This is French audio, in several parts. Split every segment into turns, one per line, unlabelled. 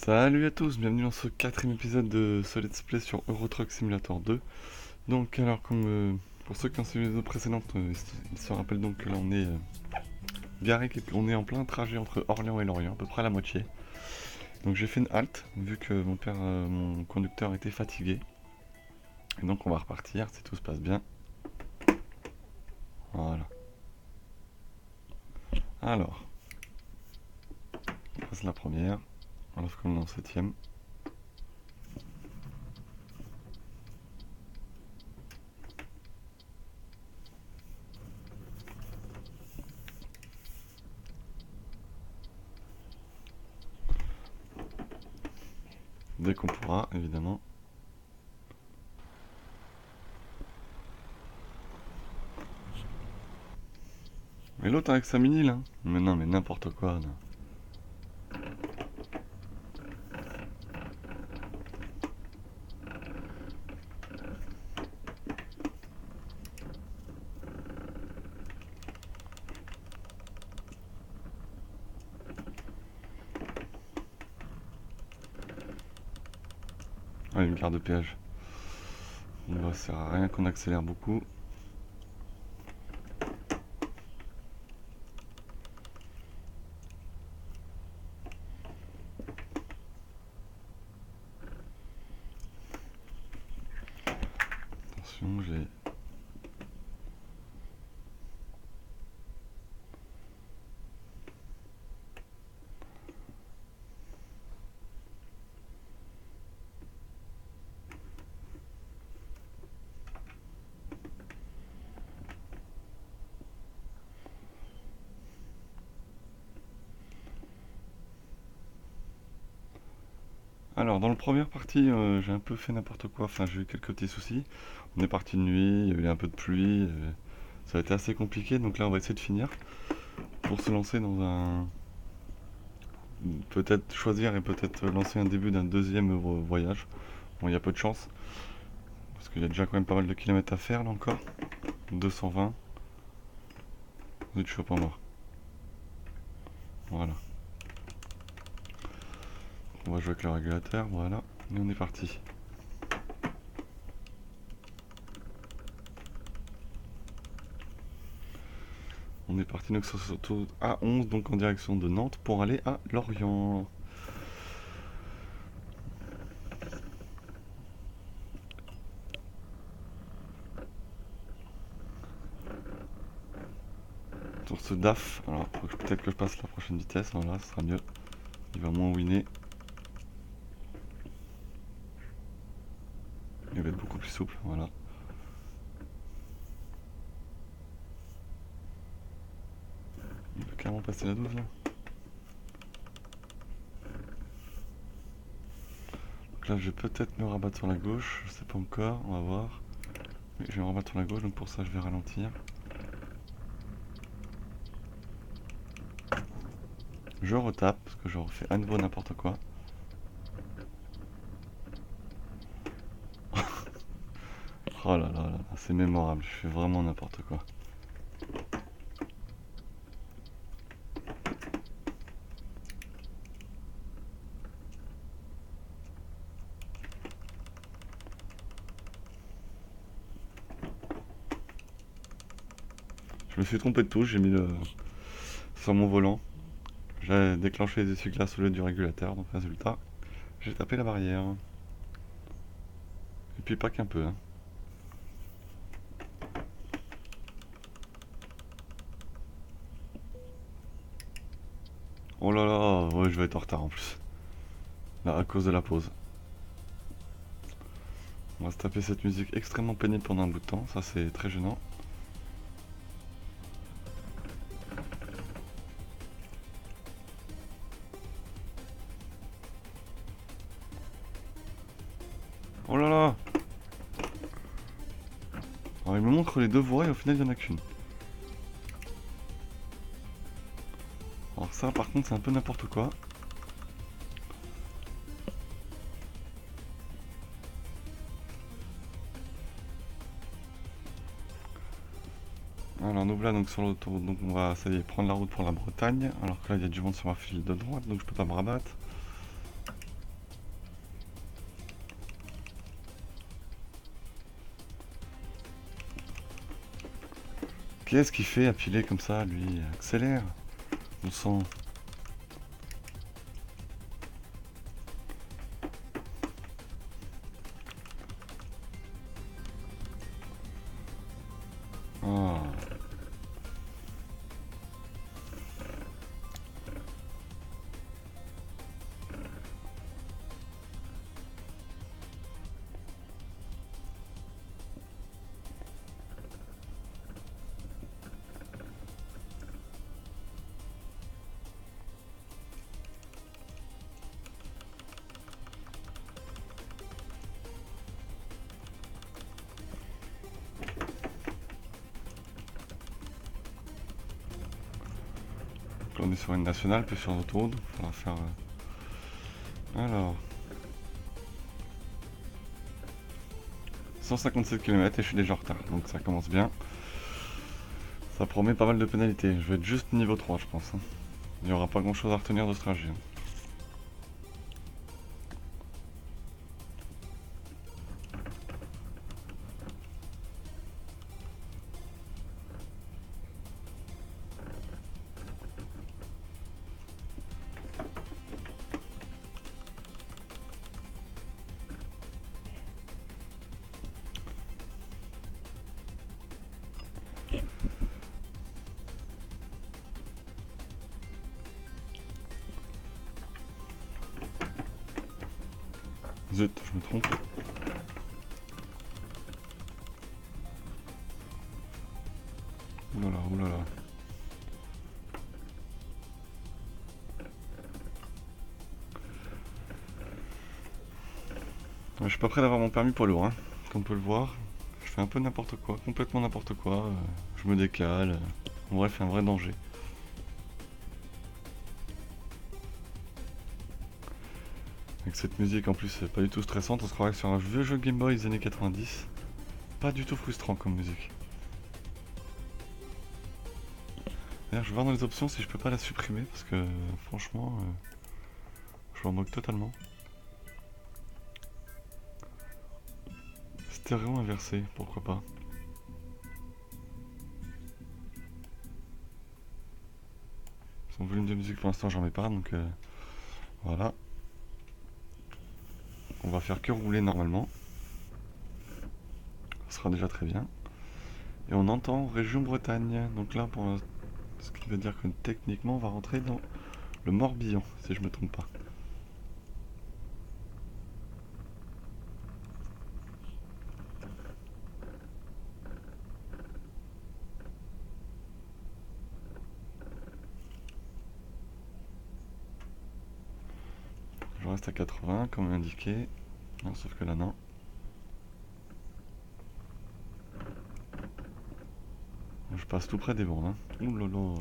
Salut à tous, bienvenue dans ce quatrième épisode de ce Let's Play sur Euro Truck Simulator 2. Donc alors comme pour ceux qui ont suivi les autres précédentes, ils se rappellent donc que là on est garé, on est en plein trajet entre Orléans et Lorient, à peu près à la moitié. Donc j'ai fait une halte, vu que mon conducteur était fatigué. Et donc on va repartir si tout se passe bien. Voilà. Alors, on passe la première, alors qu'on est en septième. Dès qu'on pourra, évidemment. Mais l'autre avec sa mini là. Mais non, mais n'importe quoi là. Ah, une carte de péage. Bon, ça sert à rien qu'on accélère beaucoup. Attention, j'ai... Alors, dans la première partie, j'ai un peu fait n'importe quoi, enfin j'ai eu quelques petits soucis. On est parti de nuit, il y a eu un peu de pluie, ça a été assez compliqué, donc là on va essayer de finir pour se lancer dans un... Peut-être choisir et peut-être lancer un début d'un deuxième voyage. Bon, il y a peu de chance, parce qu'il y a déjà quand même pas mal de kilomètres à faire là encore. 220. Zut, je suis pas mort. Voilà. On va jouer avec le régulateur, voilà. Et on est parti. On est parti donc sur A11, donc en direction de Nantes pour aller à Lorient. Sur ce DAF, alors peut-être que je passe la prochaine vitesse, voilà, ce sera mieux. Il va moins winner. Il va être beaucoup plus souple, voilà. Il peut carrément passer la 12 là. Donc là je vais peut-être me rabattre sur la gauche, je sais pas encore, on va voir. Mais je vais me rabattre sur la gauche, donc pour ça je vais ralentir. Je retape, parce que je refais à nouveau n'importe quoi. Oh là là là, c'est mémorable, je fais vraiment n'importe quoi. Je me suis trompé de touche, j'ai mis le... sur mon volant. J'ai déclenché les essuie-glaces au lieu du régulateur, donc résultat, j'ai tapé la barrière. Et puis pas qu'un peu, hein. Oh là là, ouais, je vais être en retard en plus. Là, à cause de la pause. On va se taper cette musique extrêmement pénible pendant un bout de temps, ça c'est très gênant. Oh là là. Alors il me montre les deux voies et au final il n'y en a qu'une. Alors ça par contre c'est un peu n'importe quoi. Alors nous voilà donc sur l'autoroute, donc on va ça y est, prendre la route pour la Bretagne. Alors que là il y a du vent sur ma file de droite donc je peux pas me rabattre. Qu'est-ce qu'il fait à piler comme ça, lui? Accélère. On sent. Oh. On est sur une nationale, puis sur l'autoroute. On va faire. Alors. 157 km et je suis déjà en retard, donc ça commence bien. Ça promet pas mal de pénalités. Je vais être juste niveau 3, je pense. Hein. Il n'y aura pas grand chose à retenir de ce trajet. Zut, je me trompe. Oulala, oulala. Je suis pas prêt d'avoir mon permis poids lourd, hein. Comme on peut le voir. Je fais un peu n'importe quoi, complètement n'importe quoi. Je me décale. En bref, c'est un vrai danger. Avec cette musique en plus pas du tout stressante, on se croirait sur un vieux jeu Game Boy des années 90. Pas du tout frustrant comme musique. D'ailleurs, je vais voir dans les options si je peux pas la supprimer parce que franchement, je m'en moque totalement. Stéréo inversé, pourquoi pas. Son volume de musique pour l'instant j'en mets pas, donc voilà. On va faire que rouler normalement. Ça sera déjà très bien. Et on entend région Bretagne. Donc là, pour ce qui veut dire que techniquement, on va rentrer dans le Morbihan, si je me trompe pas. Je reste à 80, comme indiqué. Non, sauf que là, non. Je passe tout près des bornes. Hein. Ouh là là.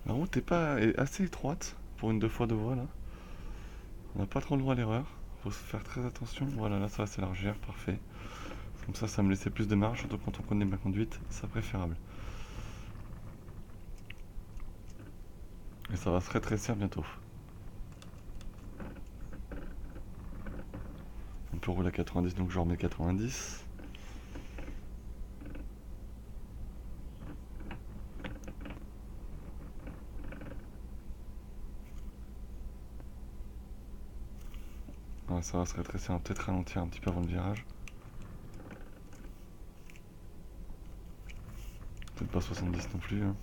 La route est assez étroite pour une 2x2 voies là. On n'a pas trop le droit à l'erreur. Faut se faire très attention. Voilà, là ça va s'élargir, parfait. Comme ça me laissait plus de marge, surtout quand on connaît ma conduite, c'est préférable. Et ça va se rétrécir bientôt. On peut rouler à 90, donc je remets 90. Ouais, ça va se rétrécir, on va peut-être ralentir un petit peu avant le virage. Peut-être pas 70 non plus. Hein.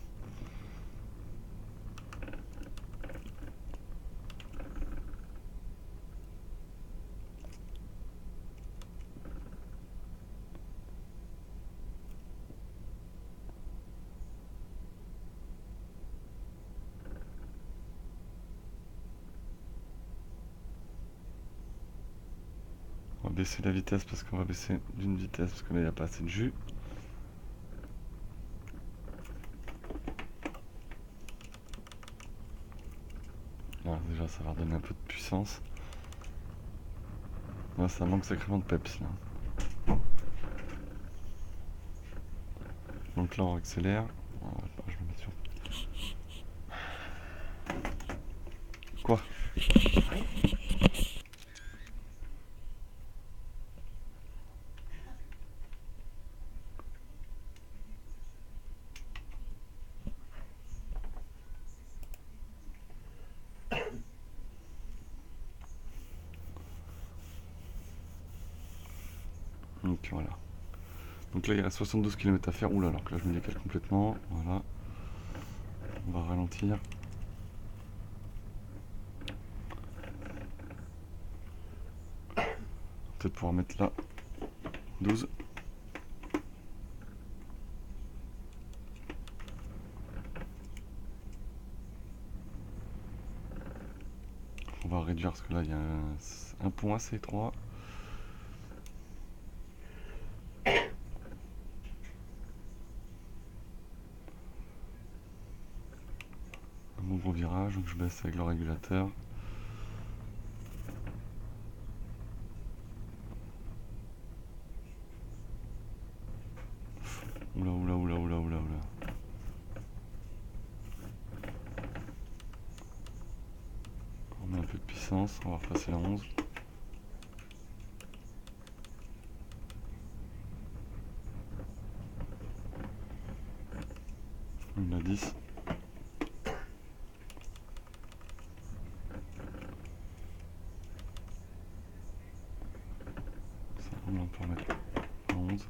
On va baisser la vitesse parce qu'on va baisser d'une vitesse parce qu'il n'y a pas assez de jus. Voilà, déjà ça va redonner un peu de puissance. Là ça manque sacrément de peps là. Donc là on accélère. Je vais mettre sur... Donc voilà. Donc là il reste 72 km à faire. Oula, alors que là je me décale complètement. Voilà. On va ralentir. Peut-être pouvoir mettre là 12. On va réduire parce que là il y a un pont assez étroit. Un bon gros virage, donc je baisse avec le régulateur. Oula, oula, oula, oula, oula, oula. On met un peu de puissance, on va repasser la 11. On a 10. Ça, on peut remettre la 11.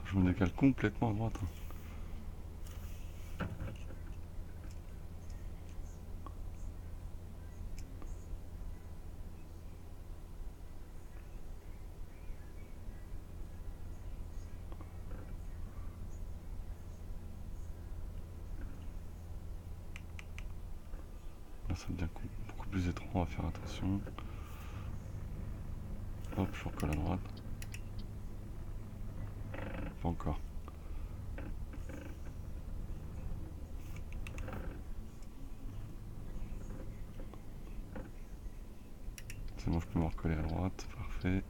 Je me décale complètement à droite. Là, ça devient beaucoup plus étroit, on va faire attention. Hop, je recolle à droite. Pas encore. C'est bon, je peux me recoller à droite, parfait.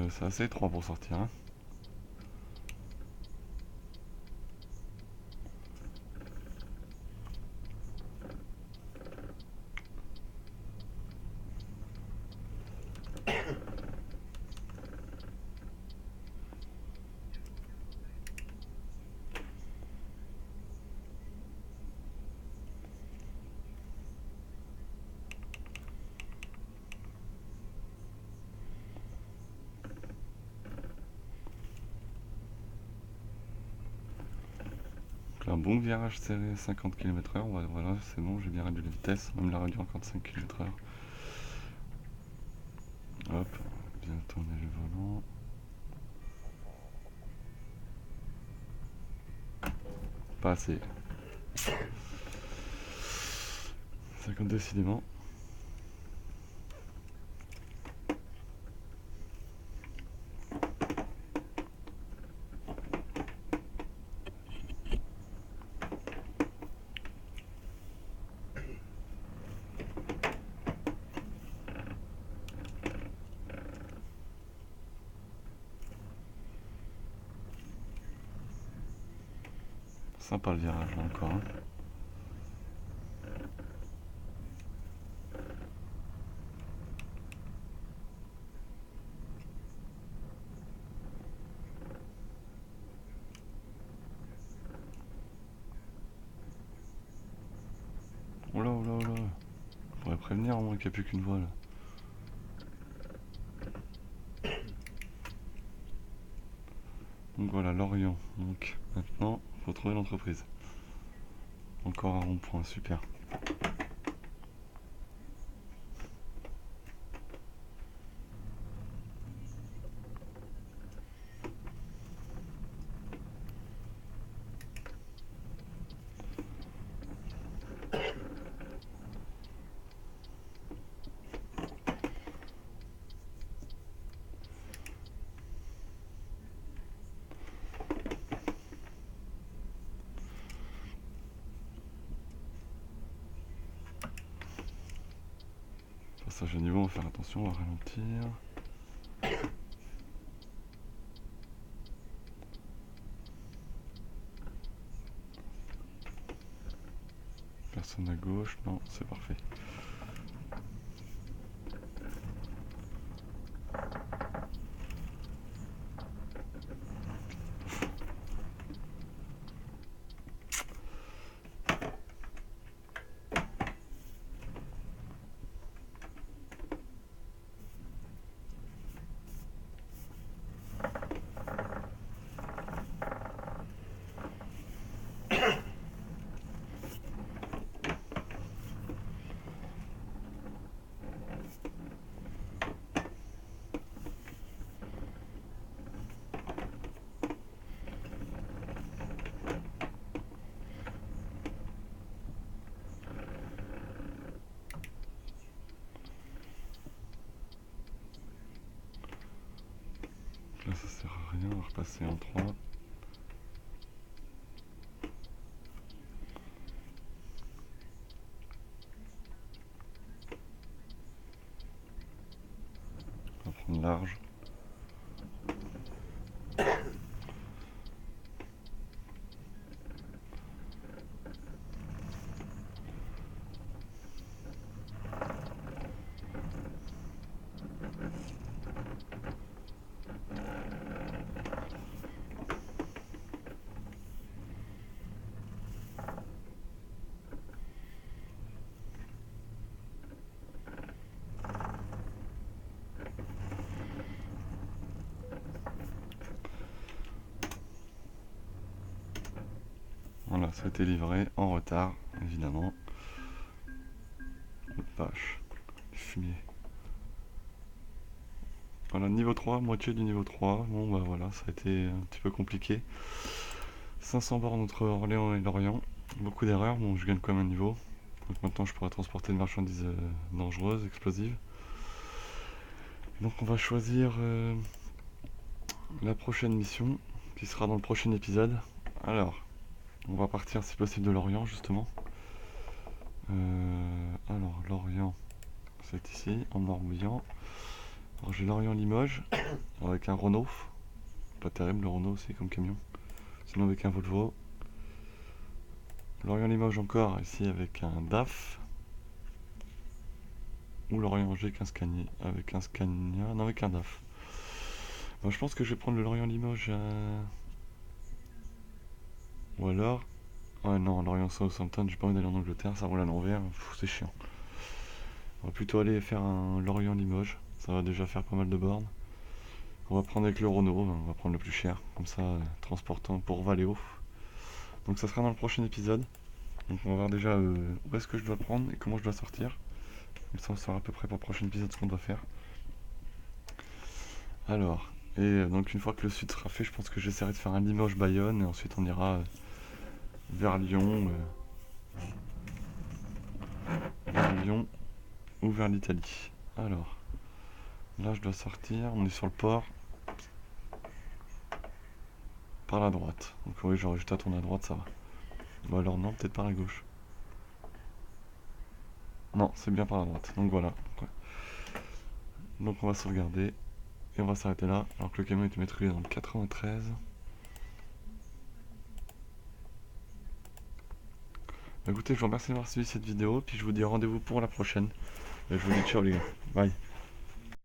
C'est assez étroit pour sortir, hein. Un bon virage serré 50 km/h, voilà, c'est bon, j'ai bien réduit la vitesse, même la réduire encore de 5 km/h. Hop, bien tourner le volant. Pas assez. 50 décidément. Sympa le virage là encore. Hein. Oula, oula, oula. Faudrait prévenir au moins qu'il n'y a plus qu'une voie là. Donc voilà, Lorient. Donc maintenant, faut trouver l'entreprise. Encore un rond-point, super. passage à niveau, on va faire attention, on va ralentir. Personne à gauche, non, c'est parfait. Là ça sert à rien, on va repasser en 3. On va prendre large. Voilà, ça a été livré en retard, évidemment. Oh, vache, fumier. Voilà, niveau 3, moitié du niveau 3. Bon bah voilà, ça a été un petit peu compliqué. 500 bornes entre Orléans et Lorient. Beaucoup d'erreurs, bon je gagne quand même un niveau. Donc maintenant je pourrais transporter une marchandise dangereuse, explosive. Donc on va choisir la prochaine mission, qui sera dans le prochain épisode. Alors, on va partir si possible de Lorient justement. Alors Lorient, c'est ici, en Morbihan. Alors j'ai Lorient-Limoges, avec un Renault. Pas terrible le Renault aussi comme camion. Sinon avec un Volvo. Lorient-Limoges encore, ici avec un DAF. Ou Lorient-Angers avec un Scania, non avec un DAF. Bon, je pense que je vais prendre le Lorient-Limoges ou alors... Ouais non, Lorient-Southampton, j'ai pas envie d'aller en Angleterre, ça roule à l'envers, c'est chiant. On va plutôt aller faire un Lorient-Limoges, ça va déjà faire pas mal de bornes. On va prendre avec le Renault, on va prendre le plus cher, comme ça, transportant pour Valeo. Donc ça sera dans le prochain épisode. Donc on va voir déjà où est-ce que je dois le prendre et comment je dois sortir. Comme ça on saura à peu près pour le prochain épisode ce qu'on doit faire. Alors, et donc une fois que le sud sera fait, je pense que j'essaierai de faire un Limoges-Bayonne et ensuite on ira vers Lyon ou vers l'Italie. Alors, là je dois sortir, on est sur le port. Par la droite. Donc oui, j'aurais juste à tourner à droite, ça va. Ou alors non, peut-être par la gauche. Non, c'est bien par la droite. Donc voilà. Donc on va sauvegarder. Et on va s'arrêter là. Alors que le camion est maîtrisé dans le 93. Bah écoutez, je vous remercie d'avoir suivi cette vidéo. Puis je vous dis rendez-vous pour la prochaine. Et je vous dis ciao les gars. Bye.